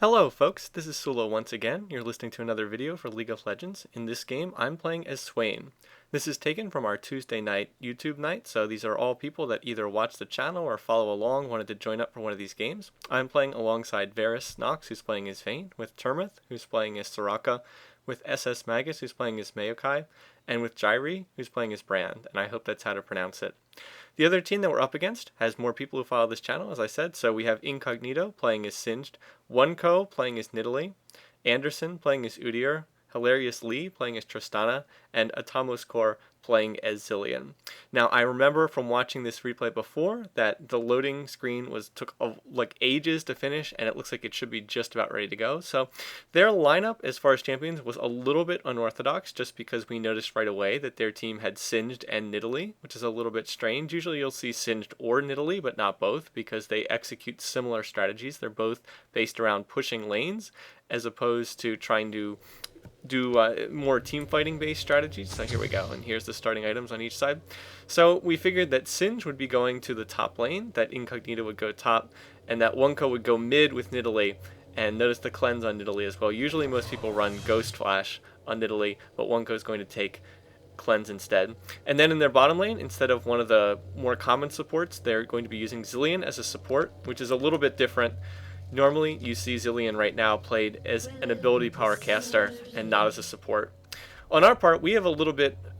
Hello folks, this is Sullla once again. You're listening to another video for League of Legends. In this game, I'm playing as Swain. This is taken from our Tuesday night YouTube night, so these are all people that either watch the channel or follow along, wanted to join up for one of these games. I'm playing alongside Varus Nox, who's playing as Vayne, with Termith, who's playing as Soraka, with SS Magus, who's playing as Maokai, and with Jairi, who's playing as Brand, and I hope that's how to pronounce it. The other team that we're up against has more people who follow this channel, as I said, so we have Incognito playing as Singed, OneCo playing as Nidalee, Anderson playing as Udyr, Hilarious Lee playing as Tristana, and Atomos Core playing as Zilean. Now, I remember from watching this replay before that the loading screen took like ages to finish, and it looks like it should be just about ready to go. So their lineup as far as champions was a little bit unorthodox, just because we noticed right away that their team had Singed and Nidalee, which is a little bit strange. Usually you'll see Singed or Nidalee, but not both, because they execute similar strategies. They're both based around pushing lanes, as opposed to trying to do more team fighting based strategies. So here we go, and here's the starting items on each side. So we figured that Singed would be going to the top lane, that Incognito would go top, and that OneCo would go mid with Nidalee. And notice the cleanse on Nidalee as well. Usually most people run Ghost Flash on Nidalee, but OneCo is going to take cleanse instead. And then in their bottom lane, instead of one of the more common supports, they're going to be using Zilean as a support, which is a little bit different. Normally, you see Zilean right now played as an ability power caster and not as a support. On our part, we have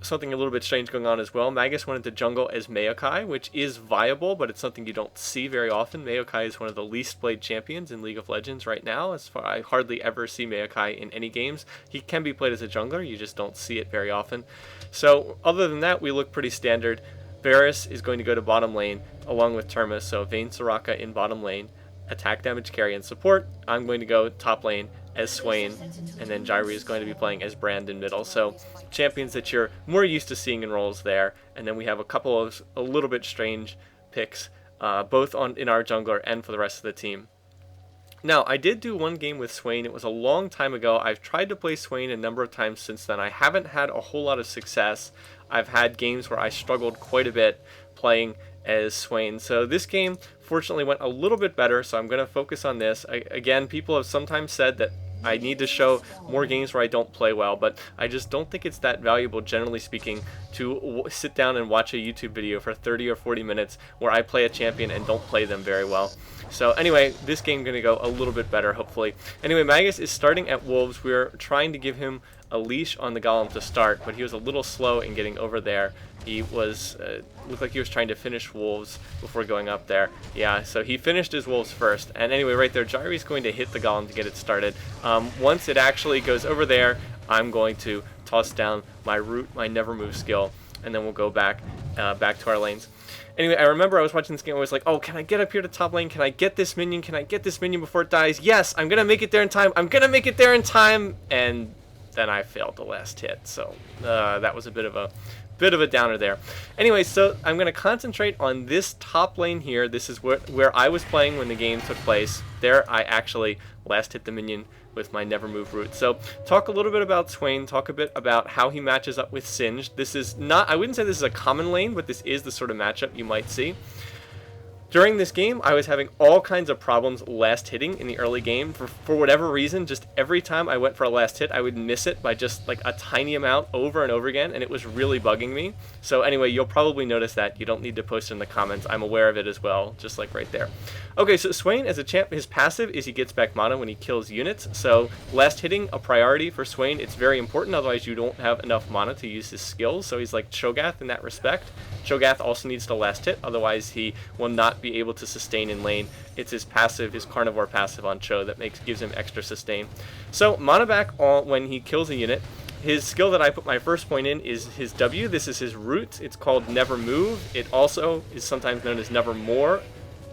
something a little bit strange going on as well. Magus went into jungle as Maokai, which is viable, but it's something you don't see very often. Maokai is one of the least played champions in League of Legends right now. I hardly ever see Maokai in any games. He can be played as a jungler, you just don't see it very often. So other than that, we look pretty standard. Varus is going to go to bottom lane along with Termith, so Vayne Soraka in bottom lane, attack, damage, carry, and support. I'm going to go top lane as Swain, and then Jairi is going to be playing as Brand in middle. So champions that you're more used to seeing in roles there. And then we have a couple of a little bit strange picks, both in our jungler and for the rest of the team. Now, I did do one game with Swain. It was a long time ago. I've tried to play Swain a number of times since then. I haven't had a whole lot of success. I've had games where I struggled quite a bit playing as Swain. So this game fortunately went a little bit better, so I'm going to focus on this. Again, people have sometimes said that I need to show more games where I don't play well, but I just don't think it's that valuable, generally speaking, to sit down and watch a YouTube video for 30 or 40 minutes where I play a champion and don't play them very well. So anyway, this game is going to go a little bit better, hopefully. Anyway, Magus is starting at Wolves. We're trying to give him a leash on the Golem to start, but he was a little slow in getting over there. He was looked like he was trying to finish Wolves before going up there. Yeah, so he finished his Wolves first. And anyway, right there, Jairi's going to hit the Golem to get it started. Once it actually goes over there, I'm going to toss down my root, my never move skill, and then we'll go back to our lanes. Anyway, I remember I was watching this game, I was like, oh, can I get up here to top lane? Can I get this minion? Can I get this minion before it dies? Yes, I'm going to make it there in time. I'm going to make it there in time. And then I failed the last hit. So that was a bit of a downer there. Anyway, so I'm going to concentrate on this top lane here. This is where I was playing when the game took place. There I actually last hit the minion with my never move root. So talk a little bit about Swain, talk a bit about how he matches up with Singed. This is not, I wouldn't say this is a common lane, but this is the sort of matchup you might see. During this game, I was having all kinds of problems last hitting in the early game. For whatever reason, just every time I went for a last hit, I would miss it by just like a tiny amount over and over again, and it was really bugging me. So anyway, you'll probably notice that. You don't need to post it in the comments. I'm aware of it as well, just like right there. Okay, so Swain as a champ, his passive is he gets back mana when he kills units. So last hitting, a priority for Swain. It's very important, otherwise you don't have enough mana to use his skills. So he's like Cho'Gath in that respect. Cho'Gath also needs to last hit, otherwise he will not be able to sustain in lane. It's his passive, his carnivore passive on Cho that gives him extra sustain. So mana back when he kills a unit. His skill that I put my first point in is his W. This is his root. It's called Never Move. It also is sometimes known as Nevermore,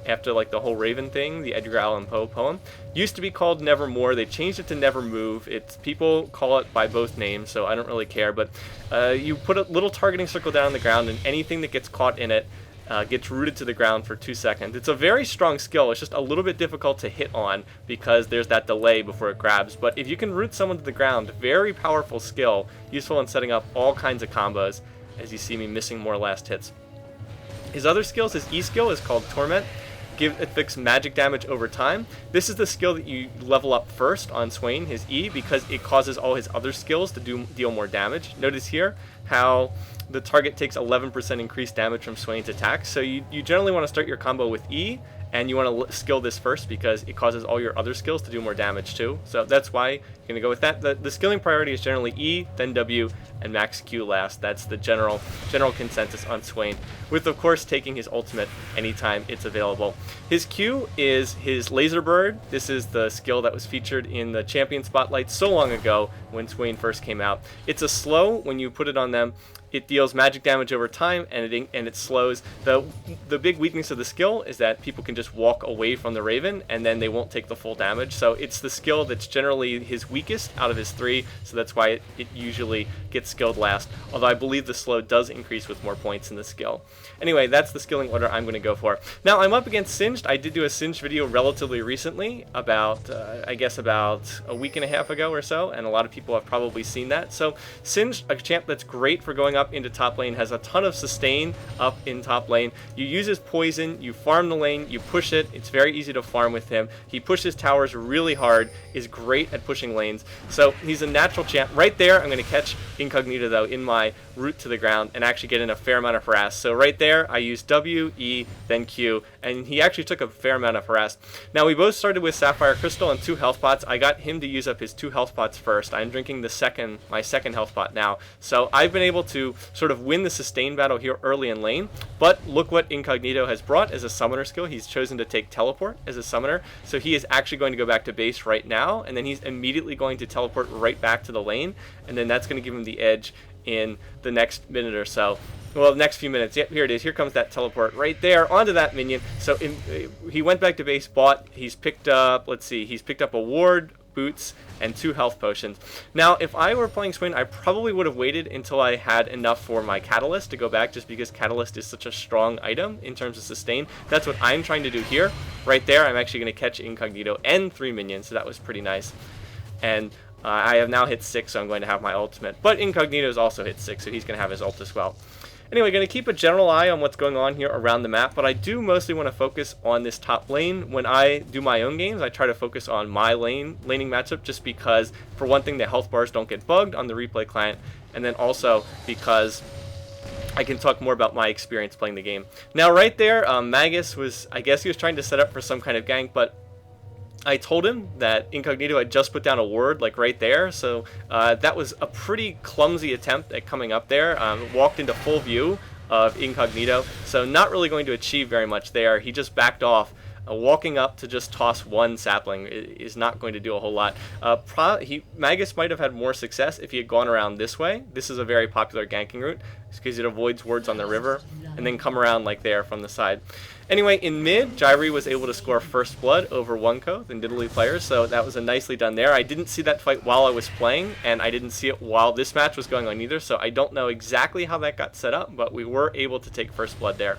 after like the whole Raven thing, the Edgar Allan Poe poem. Used to be called Nevermore. They changed it to Never Move. People call it by both names, so I don't really care. But you put a little targeting circle down on the ground, and anything that gets caught in it gets rooted to the ground for 2 seconds. It's a very strong skill. It's just a little bit difficult to hit on because there's that delay before it grabs. But if you can root someone to the ground, very powerful skill, useful in setting up all kinds of combos, as you see me missing more last hits. His other skills, his E skill is called Torment. inflicts magic damage over time. This is the skill that you level up first on Swain, his E, because it causes all his other skills to deal more damage. Notice here how the target takes 11% increased damage from Swain's attacks. So you generally want to start your combo with E, and you want to skill this first because it causes all your other skills to do more damage too. So that's why you're going to go with that. The skilling priority is generally E, then W, and max Q last. That's the general consensus on Swain, with of course taking his ultimate anytime it's available. His Q is his Laser Bird. This is the skill that was featured in the Champion Spotlight so long ago when Swain first came out. It's a slow. When you put it on them, it deals magic damage over time, and it slows. The big weakness of the skill is that people can just walk away from the Raven, and then they won't take the full damage. So it's the skill that's generally his weakest out of his 3, so that's why it usually gets skilled last, although I believe the slow does increase with more points in the skill. Anyway, that's the skilling order I'm going to go for. Now, I'm up against Singed. I did do a Singed video relatively recently, about I guess about a week and a half ago or so, and a lot of people have probably seen that. So Singed, a champ that's great for going up into top lane, has a ton of sustain up in top lane. You use his poison, you farm the lane, you push it. It's very easy to farm with him. He pushes towers really hard, is great at pushing lanes. So he's a natural champ. Right there, I'm going to catch Incognito though in my route to the ground and actually get in a fair amount of harass. So right there, I used W, E, then Q, and he actually took a fair amount of harass. Now, we both started with Sapphire Crystal and 2 health pots. I got him to use up his 2 health pots first. I'm drinking my second health pot now. So I've been able to sort of win the sustain battle here early in lane, but look what Incognito has brought as a summoner skill. He's chosen to take Teleport as a summoner, so he is actually going to go back to base right now, and then he's immediately going to teleport right back to the lane, and then that's going to give him the edge in the next minute or so. Well, the next few minutes. Yep, here it is. Here comes that teleport right there onto that minion. So he went back to base, he's picked up, let's see, he's picked up a ward, boots, and 2 health potions. Now, if I were playing Swain, I probably would have waited until I had enough for my Catalyst to go back, just because Catalyst is such a strong item in terms of sustain. That's what I'm trying to do here. Right there, I'm actually going to catch Incognito and 3 minions, so that was pretty nice. And I have now hit 6, so I'm going to have my ultimate. But Incognito's also hit 6, so he's going to have his ult as well. Anyway, going to keep a general eye on what's going on here around the map, but I do mostly want to focus on this top lane. When I do my own games, I try to focus on my laning matchup, just because, for one thing, the health bars don't get bugged on the replay client, and then also because I can talk more about my experience playing the game. Now, right there, Magus was, I guess he was trying to set up for some kind of gank, but I told him that Incognito had just put down a ward, like right there, so that was a pretty clumsy attempt at coming up there. Walked into full view of Incognito, so not really going to achieve very much there. He just backed off. Walking up to just toss 1 sapling is not going to do a whole lot. Magus might have had more success if he had gone around this way. This is a very popular ganking route, because it avoids wards on the river, and then come around like there from the side. Anyway, in mid, Jairy was able to score first blood over Wunko, the Nidalee players, so that was nicely done there. I didn't see that fight while I was playing, and I didn't see it while this match was going on either, so I don't know exactly how that got set up, but we were able to take first blood there.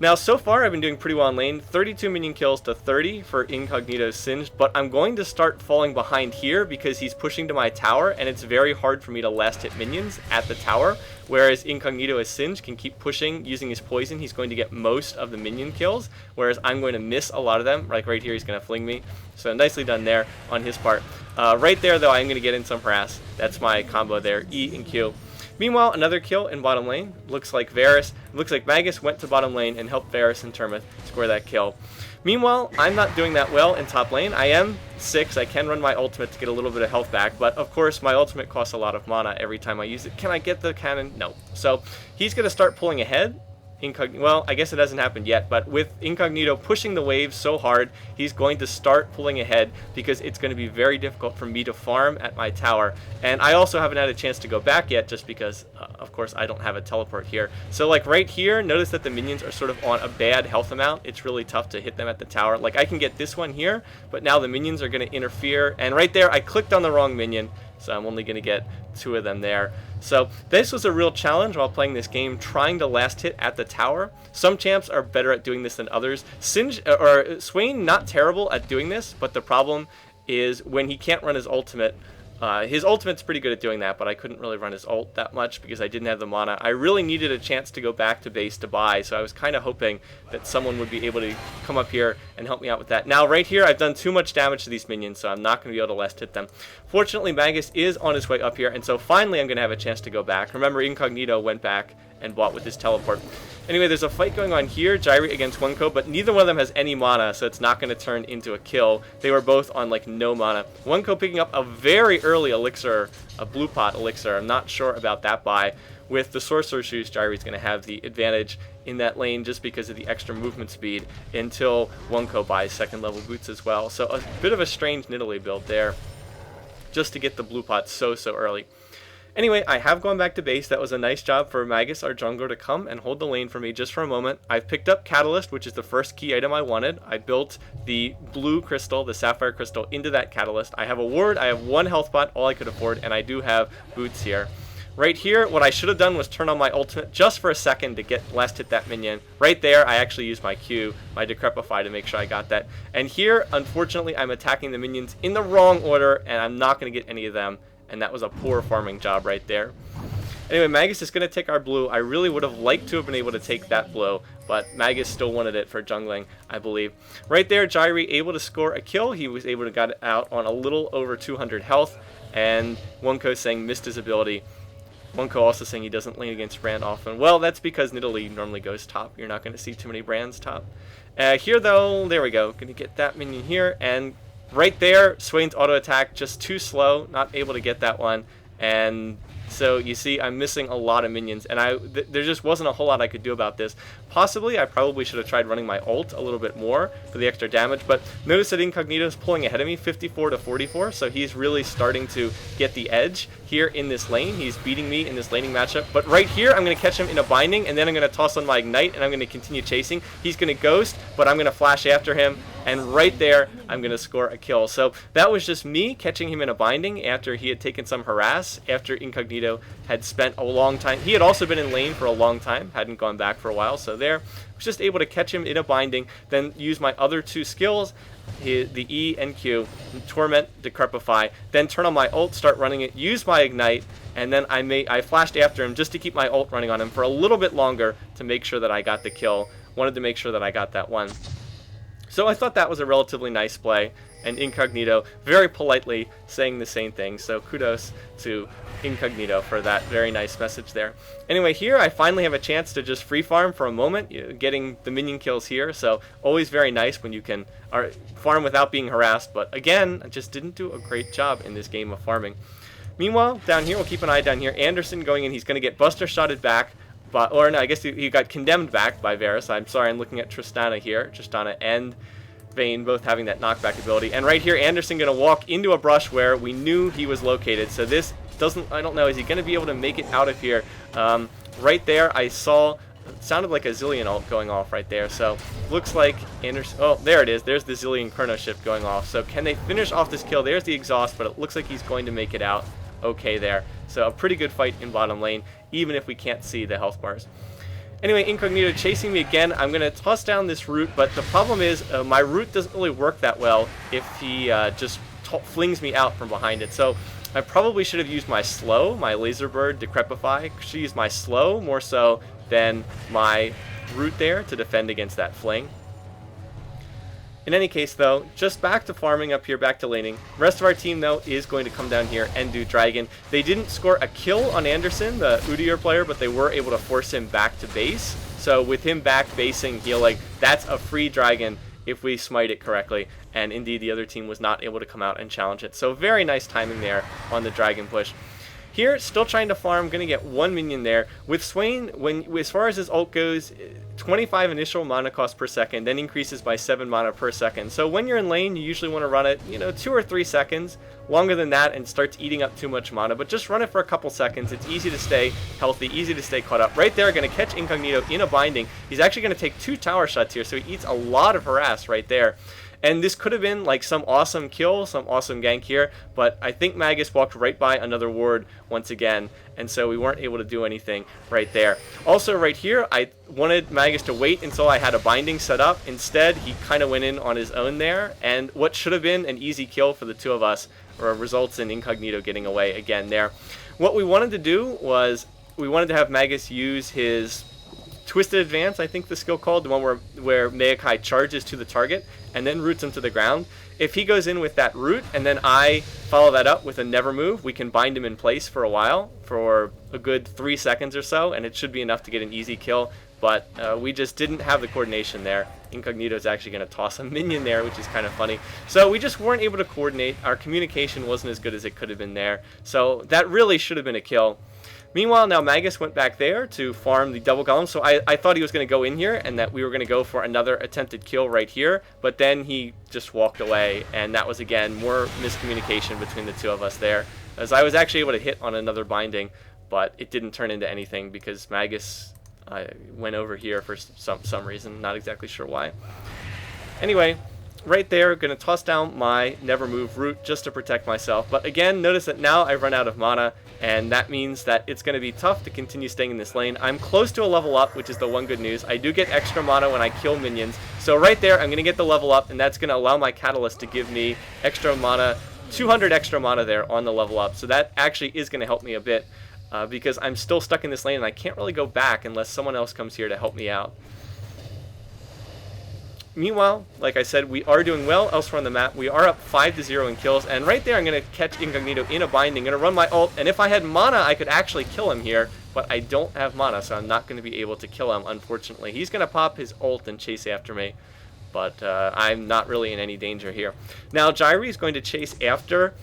Now, so far, I've been doing pretty well in lane. 32 minion kills to 30 for Incognito's Singed, but I'm going to start falling behind here because he's pushing to my tower, and it's very hard for me to last hit minions at the tower, whereas Incognito as Singed can keep pushing using his poison. He's going to get most of the minion kills, whereas I'm going to miss a lot of them. Like right here, he's going to fling me. So nicely done there on his part. Right there, though, I'm going to get in some harass. That's my combo there, E and Q. Meanwhile, another kill in bottom lane. Looks like Magus went to bottom lane and helped Varus and Termith score that kill. Meanwhile, I'm not doing that well in top lane. I am 6. I can run my ultimate to get a little bit of health back, but of course my ultimate costs a lot of mana every time I use it. Can I get the cannon? No. So he's going to start pulling ahead. Well, I guess it hasn't happened yet, but with Incognito pushing the waves so hard, he's going to start pulling ahead because it's going to be very difficult for me to farm at my tower. And I also haven't had a chance to go back yet just because, of course, I don't have a teleport here. So like right here, notice that the minions are sort of on a bad health amount. It's really tough to hit them at the tower. Like I can get this one here, but now the minions are going to interfere. And right there, I clicked on the wrong minion, so I'm only going to get 2 of them there. So this was a real challenge while playing this game, trying to last hit at the tower. Some champs are better at doing this than others. Swain, not terrible at doing this, but the problem is when he can't run his ultimate, His ultimate's pretty good at doing that, but I couldn't really run his ult that much because I didn't have the mana. I really needed a chance to go back to base to buy, so I was kind of hoping that someone would be able to come up here and help me out with that. Now, right here, I've done too much damage to these minions, so I'm not going to be able to last hit them. Fortunately, Magus is on his way up here, and so finally I'm going to have a chance to go back. Remember, Incognito went back and bought with his teleport. Anyway, there's a fight going on here, Jairy against Wunko, but neither one of them has any mana, so it's not going to turn into a kill. They were both on, like, no mana. Wunko picking up a very early elixir, a blue pot elixir. I'm not sure about that buy. With the Sorcerer's Shoes, Jairy's going to have the advantage in that lane just because of the extra movement speed until Wunko buys second level boots as well. So a bit of a strange Nidalee build there just to get the blue pot so early. Anyway, I have gone back to base. That was a nice job for Magus, our jungler, to come and hold the lane for me just for a moment. I've picked up Catalyst, which is the first key item I wanted. I built the blue crystal, the sapphire crystal, into that Catalyst. I have a ward, I have one health pot, all I could afford, and I do have boots here. Right here, what I should have done was turn on my ultimate just for a second to get last hit that minion. Right there, I actually used my Q, my Decrepify, to make sure I got that. And here, unfortunately, I'm attacking the minions in the wrong order, and I'm not going to get any of them. And that was a poor farming job right there. Anyway, Magus is going to take our blue. I really would have liked to have been able to take that blow, but Magus still wanted it for jungling, I believe. Right there, Jairy able to score a kill. He was able to get it out on a little over 200 health, and Wunko saying missed his ability. Wunko also saying he doesn't lane against Brand often. Well, that's because Nidalee normally goes top. You're not going to see too many Brands top. Here, though, there we go. Going to get that minion here, and right there, Swain's auto attack just too slow, not able to get that one, and so you see I'm missing a lot of minions, and there just wasn't a whole lot I could do about this. Possibly I probably should have tried running my ult a little bit more for the extra damage, but notice that Incognito is pulling ahead of me 54 to 44, so he's really starting to get the edge here in this lane. He's beating me in this laning matchup, but right here I'm going to catch him in a binding, and then I'm going to toss on my ignite, and I'm going to continue chasing. He's going to ghost, but I'm going to flash after him, and right there I'm going to score a kill. So that was just me catching him in a binding after he had taken some harass, after Incognito had spent a long time. He had also been in lane for a long time, hadn't gone back for a while, so there was just able to catch him in a binding, then use my other two skills, the E and Q, Torment, Decrepify, then turn on my ult, start running it, use my ignite, and then I flashed after him just to keep my ult running on him for a little bit longer to make sure that I got the kill. Wanted to make sure that I got that one. So I thought that was a relatively nice play, and Incognito very politely saying the same thing, so kudos to Incognito for that very nice message there. Anyway, here I finally have a chance to just free farm for a moment, getting the minion kills here, so always very nice when you can farm without being harassed, but again, I just didn't do a great job in this game of farming. Meanwhile, down here, we'll keep an eye down here, Anderson going in, he's going to get Buster shotted back, but, or no, I guess he got condemned back by Varus. I'm sorry, I'm looking at Tristana here. Tristana and Vayne both having that knockback ability. And right here, Anderson going to walk into a brush where we knew he was located. So this doesn't, I don't know, is he going to be able to make it out of here? Right there, I saw, it sounded like a Zillion ult going off right there. So looks like Anderson, oh, there it is. There's the Zillion Chrono Shift going off. So can they finish off this kill? There's the exhaust, but it looks like he's going to make it out okay there. So a pretty good fight in bottom lane, even if we can't see the health bars. Anyway, Incognito chasing me again. I'm going to toss down this root, but the problem is my root doesn't really work that well if he just flings me out from behind it. So I probably should have used my slow, my laser bird Decrepify. Should use my slow more so than my root there to defend against that fling. In any case, though, just back to farming up here, back to laning. The rest of our team, though, is going to come down here and do Dragon. They didn't score a kill on Anderson, the Udyr player, but they were able to force him back to base. So with him back basing, healing, that's a free Dragon if we smite it correctly. And indeed, the other team was not able to come out and challenge it. So very nice timing there on the Dragon push. Here, still trying to farm, going to get one minion there. With Swain, as far as his ult goes, 25 initial mana cost per second, then increases by 7 mana per second. So when you're in lane, you usually want to run it, 2 or 3 seconds. Longer than that and starts eating up too much mana, but just run it for a couple seconds. It's easy to stay healthy, easy to stay caught up. Right there, going to catch Incognito in a binding. He's actually going to take 2 tower shots here, so he eats a lot of harass right there. And this could have been like some awesome kill, some awesome gank here, but I think Magus walked right by another ward once again, and so we weren't able to do anything right there. Also right here, I wanted Magus to wait until I had a binding set up. Instead, he kind of went in on his own there, and what should have been an easy kill for the two of us results in Incognito getting away again there. What we wanted to do was we wanted to have Magus use his Twisted Advance, I think the skill called, the one where Maokai charges to the target and then roots him to the ground. If he goes in with that root and then I follow that up with a never move, we can bind him in place for a while, for a good 3 seconds or so, and it should be enough to get an easy kill, but we just didn't have the coordination there. Incognito is actually going to toss a minion there, which is kind of funny. So we just weren't able to coordinate. Our communication wasn't as good as it could have been there, so that really should have been a kill. Meanwhile, now Magus went back there to farm the double column, so I thought he was going to go in here and that we were going to go for another attempted kill right here, but then he just walked away, and that was, again, more miscommunication between the two of us there, as I was actually able to hit on another binding, but it didn't turn into anything because Magus went over here for some reason, not exactly sure why. Anyway, right there, going to toss down my never move root just to protect myself, but again, notice that now I've run out of mana, and that means that it's going to be tough to continue staying in this lane. I'm close to a level up, which is the one good news. I do get extra mana when I kill minions, so right there I'm going to get the level up, and that's going to allow my Catalyst to give me extra mana, 200 extra mana there on the level up, so that actually is going to help me a bit, because I'm still stuck in this lane and I can't really go back unless someone else comes here to help me out. Meanwhile, like I said, we are doing well elsewhere on the map. We are up 5-0 in kills, and right there I'm going to catch Incognito in a binding. I'm going to run my ult, and if I had mana, I could actually kill him here, but I don't have mana, so I'm not going to be able to kill him, unfortunately. He's going to pop his ult and chase after me, but I'm not really in any danger here. Now, Jairi is going to chase after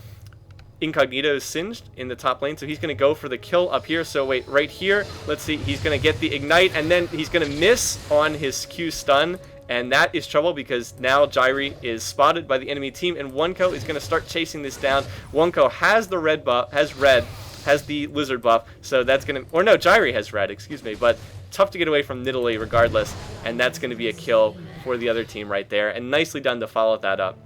Incognito's Singed in the top lane, so he's going to go for the kill up here. So wait, right here, let's see, he's going to get the Ignite, and then he's going to miss on his Q stun, and that is trouble because now Jairi is spotted by the enemy team, and Wunko is going to start chasing this down. Wunko has the red buff, has the lizard buff, so that's going to, or no, Jairi has red, excuse me, but tough to get away from Nidalee regardless, and that's going to be a kill for the other team right there, and nicely done to follow that up.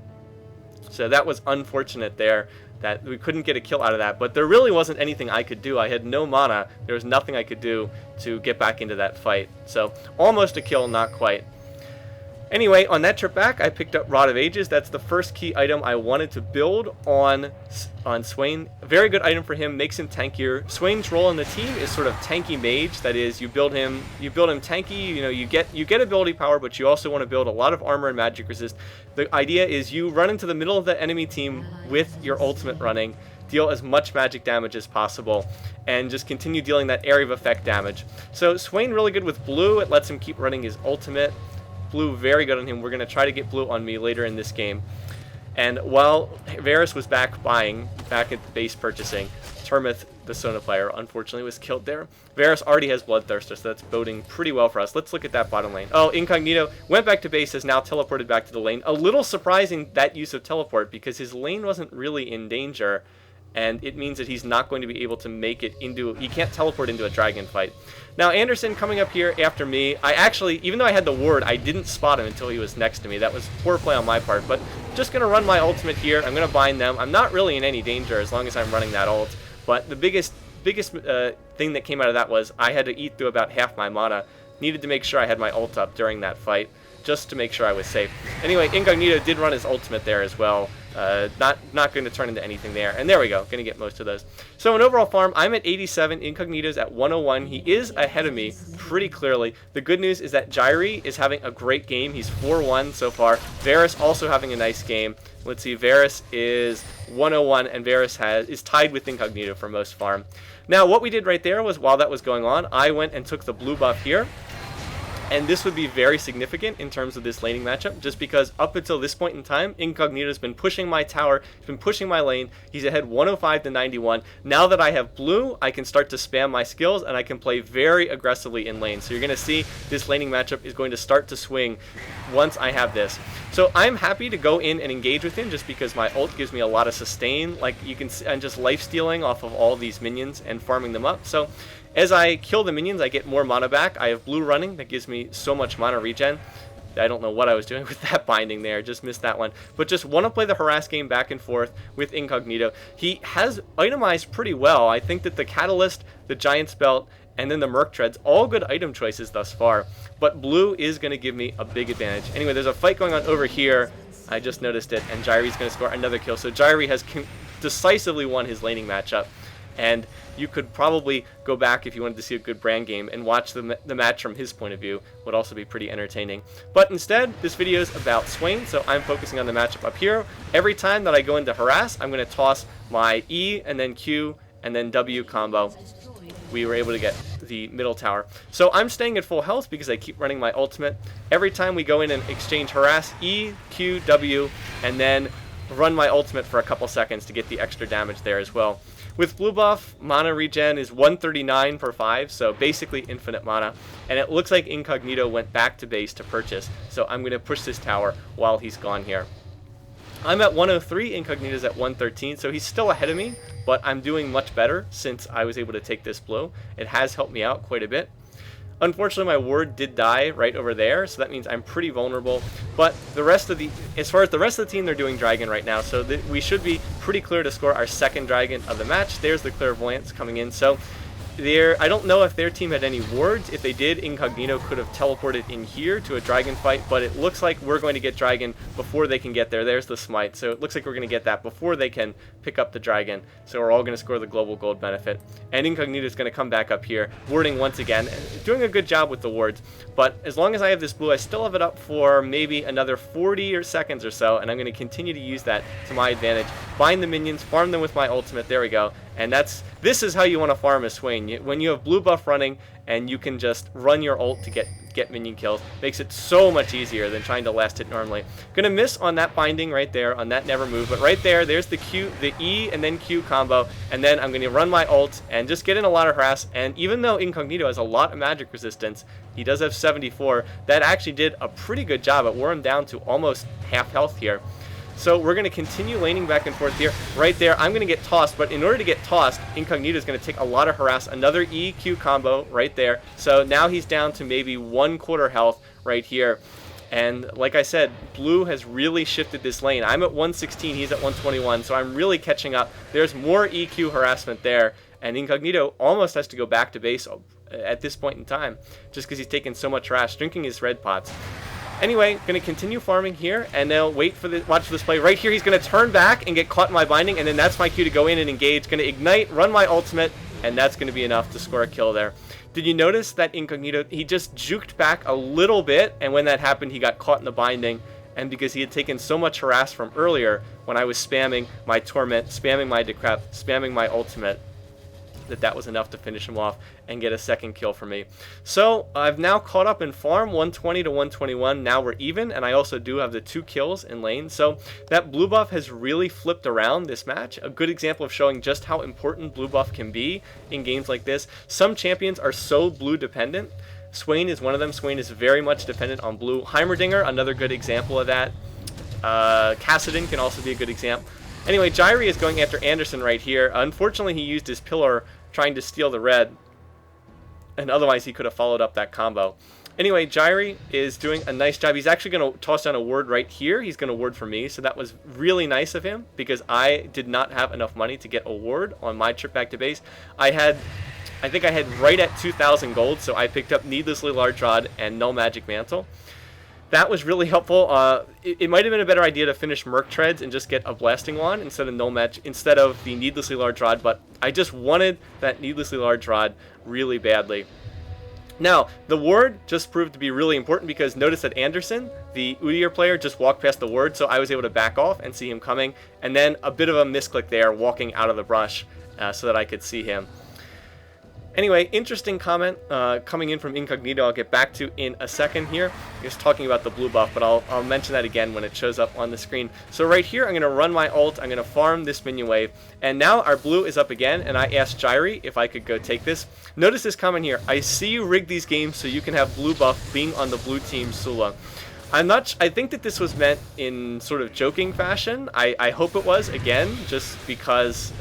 So that was unfortunate there, that we couldn't get a kill out of that, but there really wasn't anything I could do. I had no mana, there was nothing I could do to get back into that fight, so almost a kill, not quite. Anyway, on that trip back, I picked up Rod of Ages. That's the first key item I wanted to build on Swain. A very good item for him, makes him tankier. Swain's role in the team is sort of tanky mage. That is, you build him tanky. You know, you get ability power, but you also want to build a lot of armor and magic resist. The idea is you run into the middle of the enemy team with your ultimate running, deal as much magic damage as possible, and just continue dealing that area of effect damage. So Swain really good with blue. It lets him keep running his ultimate. Blue very good on him. We're going to try to get blue on me later in this game. And while Varus was back at the base purchasing, Termith, the Sona player, unfortunately was killed there. Varus already has Bloodthirster, so that's boding pretty well for us. Let's look at that bottom lane. Oh, Incognito went back to base, has now teleported back to the lane. A little surprising, that use of teleport, because his lane wasn't really in danger, and it means that he's not going to be able to make it into, he can't teleport into a dragon fight. Now Anderson coming up here after me, I actually, even though I had the ward, I didn't spot him until he was next to me. That was poor play on my part, but just going to run my ultimate here. I'm going to bind them. I'm not really in any danger as long as I'm running that ult, but the biggest thing that came out of that was I had to eat through about half my mana. Needed to make sure I had my ult up during that fight, just to make sure I was safe. Anyway, Incognito did run his ultimate there as well. Not going to turn into anything there. And there we go. Going to get most of those. So in overall farm, I'm at 87. Incognito's at 101. He is ahead of me pretty clearly. The good news is that Jairi is having a great game. He's 4-1 so far. Varus also having a nice game. Let's see. Varus is 101, and Varus is tied with Incognito for most farm. Now, what we did right there was, while that was going on, I went and took the blue buff here. And this would be very significant in terms of this laning matchup, just because up until this point in time, Incognito's been pushing my tower, he's been pushing my lane, he's ahead 105 to 91. Now that I have blue, I can start to spam my skills, and I can play very aggressively in lane. So you're going to see this laning matchup is going to start to swing once I have this. So I'm happy to go in and engage with him, just because my ult gives me a lot of sustain. Like you can see, I'm just life-stealing off of all these minions and farming them up. So as I kill the minions, I get more mana back. I have blue running, that gives me so much mana regen. I don't know what I was doing with that binding there, just missed that one. But just want to play the harass game back and forth with Incognito. He has itemized pretty well. I think that the Catalyst, the Giant's Belt, and then the Merc Treads, all good item choices thus far. But blue is going to give me a big advantage. Anyway, there's a fight going on over here. I just noticed it, and Jaire's going to score another kill. So Jaire has decisively won his laning matchup. And you could probably go back if you wanted to see a good brand game and watch the match from his point of view. Would also be pretty entertaining. But instead, this video is about Swain, so I'm focusing on the matchup up here. Every time that I go into harass, I'm going to toss my E and then Q and then W combo. We were able to get the middle tower. So I'm staying at full health because I keep running my ultimate. Every time we go in and exchange harass, E, Q, W, and then run my ultimate for a couple seconds to get the extra damage there as well. With blue buff, mana regen is 139 per 5, so basically infinite mana. And it looks like Incognito went back to base to purchase, so I'm going to push this tower while he's gone here. I'm at 103, Incognito's at 113, so he's still ahead of me, but I'm doing much better since I was able to take this blow. It has helped me out quite a bit. Unfortunately, my ward did die right over there, so that means I'm pretty vulnerable. But the rest of the, as far as the rest of the team, they're doing dragon right now, so we should be pretty clear to score our second dragon of the match. There's the clairvoyance coming in. So I don't know if their team had any wards. If they did, Incognito could have teleported in here to a dragon fight, but it looks like we're going to get dragon before they can get there. There's the smite, so it looks like we're going to get that before they can pick up the dragon. So we're all going to score the global gold benefit. And Incognito is going to come back up here, warding once again, doing a good job with the wards. But as long as I have this blue, I still have it up for maybe another 40 seconds or so, and I'm going to continue to use that to my advantage. Bind the minions, farm them with my ultimate. There we go. And this is how you want to farm a Swain. When you have blue buff running and you can just run your ult to get minion kills, makes it so much easier than trying to last hit normally. Gonna miss on that binding right there, on that never move, but right there's the Q, the E and then Q combo, and then I'm gonna run my ult and just get in a lot of harass. And even though Incognito has a lot of magic resistance, he does have 74, that actually did a pretty good job. It wore him down to almost half health here. So we're going to continue laning back and forth here. Right there, I'm going to get tossed, but in order to get tossed, Incognito is going to take a lot of harass. Another EQ combo right there. So now he's down to maybe 1/4 health right here. And like I said, blue has really shifted this lane. I'm at 116, he's at 121, so I'm really catching up. There's more EQ harassment there, and Incognito almost has to go back to base at this point in time, just because he's taken so much harass, drinking his red pots. Anyway, going to continue farming here, and they'll wait for watch this play. Right here, he's going to turn back and get caught in my binding, and then that's my cue to go in and engage. Going to ignite, run my ultimate, and that's going to be enough to score a kill there. Did you notice that Incognito, he just juked back a little bit, and when that happened, he got caught in the binding, and because he had taken so much harass from earlier, when I was spamming my Torment, spamming my Decrep, spamming my ultimate, that was enough to finish him off and get a second kill for me. So I've now caught up in farm, 120 to 121. Now we're even, and I also do have the 2 kills in lane. So that blue buff has really flipped around this match. A good example of showing just how important blue buff can be in games like this. Some champions are so blue dependent. Swain is one of them. Swain is very much dependent on blue. Heimerdinger, another good example of that. Kassadin can also be a good example. Anyway, Jaire is going after Anderson right here. Unfortunately, he used his pillar trying to steal the red, and otherwise he could have followed up that combo. Anyway, Jaire is doing a nice job. He's actually going to toss down a ward right here. He's going to ward for me, so that was really nice of him because I did not have enough money to get a ward on my trip back to base. I think I had right at 2,000 gold, so I picked up Needlessly Large Rod and No Magic Mantle. That was really helpful. It might have been a better idea to finish Merc Treads and just get a Blasting Wand instead of the Needlessly Large Rod, but I just wanted that Needlessly Large Rod really badly. Now, the ward just proved to be really important because notice that Anderson, the Udyr player, just walked past the ward, so I was able to back off and see him coming, and then a bit of a misclick there, walking out of the brush so that I could see him. Anyway, interesting comment coming in from Incognito I'll get back to in a second here. Just talking about the blue buff, but I'll mention that again when it shows up on the screen. So right here, I'm going to run my ult, I'm going to farm this minion wave, and now our blue is up again, and I asked Jaire if I could go take this. Notice this comment here, I see you rig these games so you can have blue buff being on the blue team Sullla. I think that this was meant in sort of joking fashion. I hope it was, again, just because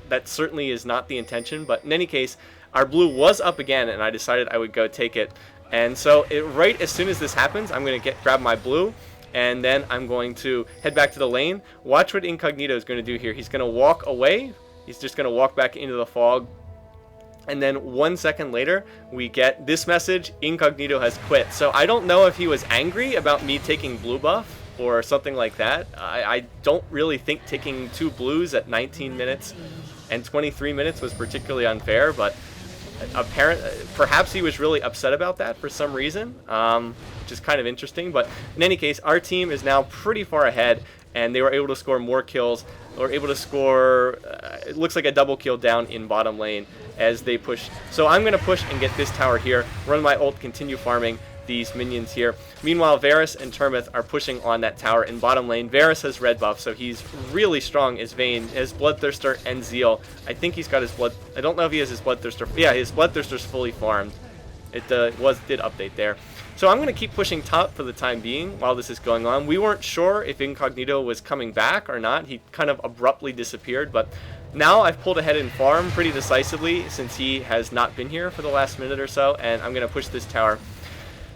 that certainly is not the intention, but in any case, our blue was up again, and I decided I would go take it. And so right as soon as this happens, I'm going to grab my blue, and then I'm going to head back to the lane. Watch what Incognito is going to do here. He's going to walk away. He's just going to walk back into the fog. And then 1 second later, we get this message: Incognito has quit. So I don't know if he was angry about me taking blue buff or something like that. I don't really think taking 2 blues at 19 minutes and 23 minutes was particularly unfair, but perhaps he was really upset about that for some reason, which is kind of interesting. But in any case, our team is now pretty far ahead, and they were able to score more kills. Or able to score, it looks like a double kill down in bottom lane as they push. So I'm going to push and get this tower here, run my ult, continue farming these minions here. Meanwhile, Varus and Termith are pushing on that tower in bottom lane. Varus has red buff, so he's really strong as Vayne, as Bloodthirster and Zeal. I think he's got his blood. I don't know if he has his Bloodthirster. Yeah, his Bloodthirster's fully farmed. It did update there. So I'm going to keep pushing top for the time being while this is going on. We weren't sure if Incognito was coming back or not. He kind of abruptly disappeared, but now I've pulled ahead in farm pretty decisively since he has not been here for the last minute or so, and I'm going to push this tower.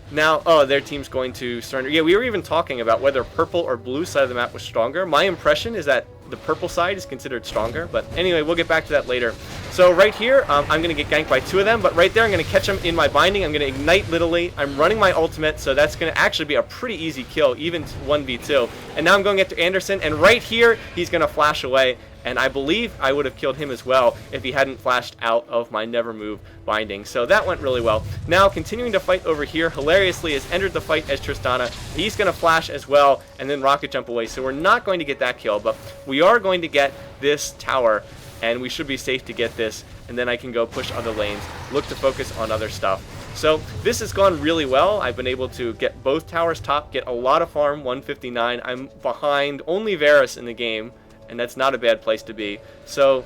Now, oh, their team's going to surrender. Yeah, we were even talking about whether purple or blue side of the map was stronger. My impression is that the purple side is considered stronger, but anyway, we'll get back to that later. So right here, I'm going to get ganked by 2 of them, but right there I'm going to catch them in my binding. I'm going to ignite literally. I'm running my ultimate, so that's going to actually be a pretty easy kill, even 1v2. And now I'm going after Anderson, and right here, he's going to flash away. And I believe I would have killed him as well if he hadn't flashed out of my Never Move binding. So that went really well. Now, continuing to fight over here, hilariously has entered the fight as Tristana. He's going to flash as well and then rocket jump away. So we're not going to get that kill, but we are going to get this tower, and we should be safe to get this. And then I can go push other lanes, look to focus on other stuff. So this has gone really well. I've been able to get both towers top, get a lot of farm, 159. I'm behind only Varus in the game, and that's not a bad place to be. So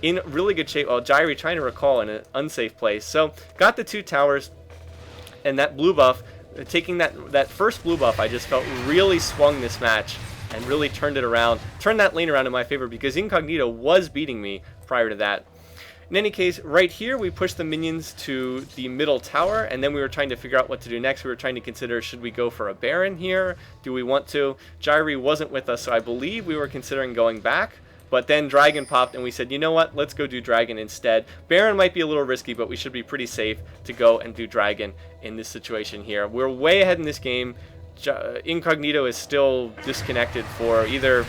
in really good shape. Oh, Jairi trying to recall in an unsafe place. So got the 2 towers, and that blue buff, taking that first blue buff, I just felt really swung this match and really turned it around, turned that lane around in my favor, because Incognito was beating me prior to that. In any case, right here, we pushed the minions to the middle tower, and then we were trying to figure out what to do next. We were trying to consider, should we go for a Baron here? Do we want to? Jairi wasn't with us, so I believe we were considering going back. But then Dragon popped, and we said, you know what? Let's go do Dragon instead. Baron might be a little risky, but we should be pretty safe to go and do Dragon in this situation here. We're way ahead in this game. Incognito is still disconnected for either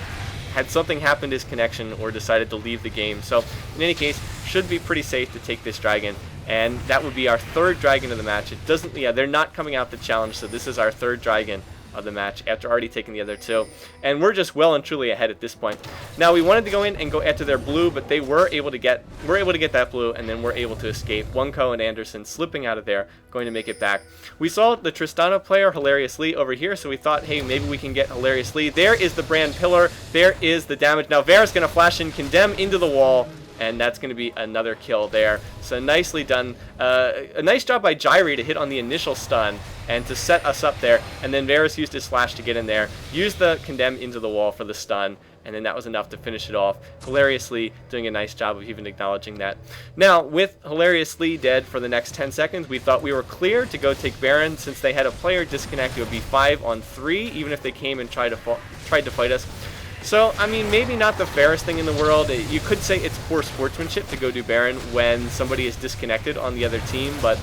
had something happened to his connection or decided to leave the game. So in any case, should be pretty safe to take this dragon, and that would be our 3rd dragon of the match. It doesn't, yeah, they're not coming out the challenge, so this is our 3rd dragon of the match after already taking the other 2, and we're just well and truly ahead at this point. Now we wanted to go in and go after their blue, but they were able to get that blue, and then we're able to escape. Oneko and Anderson slipping out of there, going to make it back. We saw the Tristana player Hilarious Lee over here, so we thought, hey, maybe we can get Hilarious Lee. There is the brand pillar, there is the damage. Now Varus going to flash in, condemn into the wall, and that's going to be another kill there. So nicely done. A nice job by Jairi to hit on the initial stun and to set us up there. And then Varus used his flash to get in there, used the condemn into the wall for the stun, and then that was enough to finish it off. Hilariously doing a nice job of even acknowledging that. Now, with Hilariously dead for the next 10 seconds, we thought we were clear to go take Baron. Since they had a player disconnect, it would be 5-on-3, even if they came and tried to fight us. So, I mean, maybe not the fairest thing in the world. You could say it's poor sportsmanship to go do Baron when somebody is disconnected on the other team, but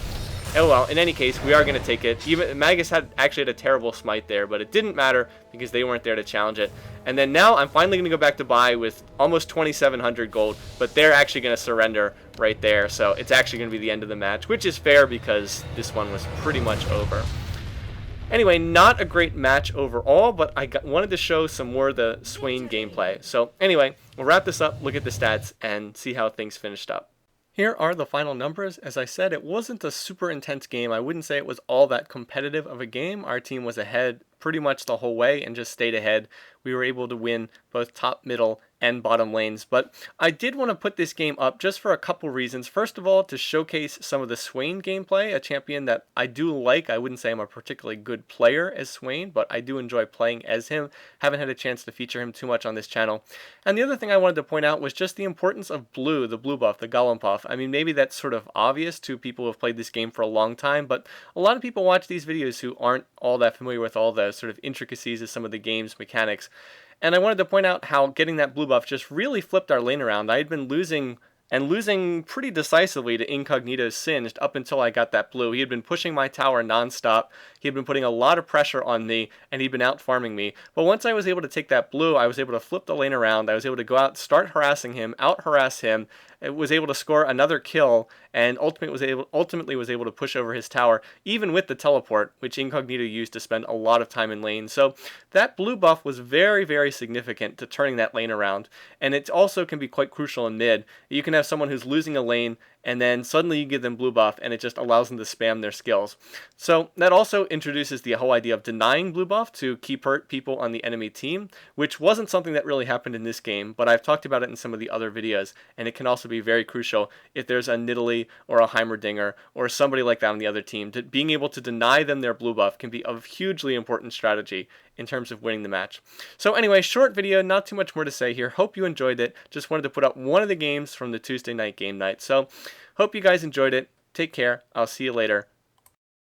oh well. In any case, we are going to take it. Even Magus actually had a terrible smite there, but it didn't matter because they weren't there to challenge it. And then now I'm finally going to go back to buy with almost 2,700 gold, but they're actually going to surrender right there. So it's actually going to be the end of the match, which is fair because this one was pretty much over. Anyway, not a great match overall, but I wanted to show some more of the Swain gameplay. So anyway, we'll wrap this up, look at the stats, and see how things finished up. Here are the final numbers. As I said, it wasn't a super intense game. I wouldn't say it was all that competitive of a game. Our team was ahead pretty much the whole way and just stayed ahead. We were able to win both top, middle, and bottom lanes. But I did want to put this game up just for a couple reasons. First of all, to showcase some of the Swain gameplay, a champion that I do like. I wouldn't say I'm a particularly good player as Swain, but I do enjoy playing as him. Haven't had a chance to feature him too much on this channel. And the other thing I wanted to point out was just the importance of blue, the blue buff, the golem buff. I mean, maybe that's sort of obvious to people who have played this game for a long time, but a lot of people watch these videos who aren't all that familiar with all the sort of intricacies of some of the game's mechanics. And I wanted to point out how getting that blue buff just really flipped our lane around. I had been losing pretty decisively to Incognito's Singed up until I got that blue. He had been pushing my tower nonstop. He had been putting a lot of pressure on me, and he'd been out farming me. But once I was able to take that blue, I was able to flip the lane around. I was able to go out, start harassing him, out harass him. It was able to score another kill, and ultimately was able to push over his tower, even with the teleport, which Incognito used to spend a lot of time in lane. So that blue buff was very, very significant to turning that lane around, and it also can be quite crucial in mid. You can have someone who's losing a lane, and then suddenly you give them blue buff, and it just allows them to spam their skills. So that also introduces the whole idea of denying blue buff to keep hurt people on the enemy team, which wasn't something that really happened in this game, but I've talked about it in some of the other videos, and it can also be very crucial if there's a Nidalee or a Heimerdinger or somebody like that on the other team. Being able to deny them their blue buff can be a hugely important strategy in terms of winning the match. So anyway, short video, not too much more to say here. Hope you enjoyed it. Just wanted to put up one of the games from the Tuesday night game night. So hope you guys enjoyed it. Take care. I'll see you later.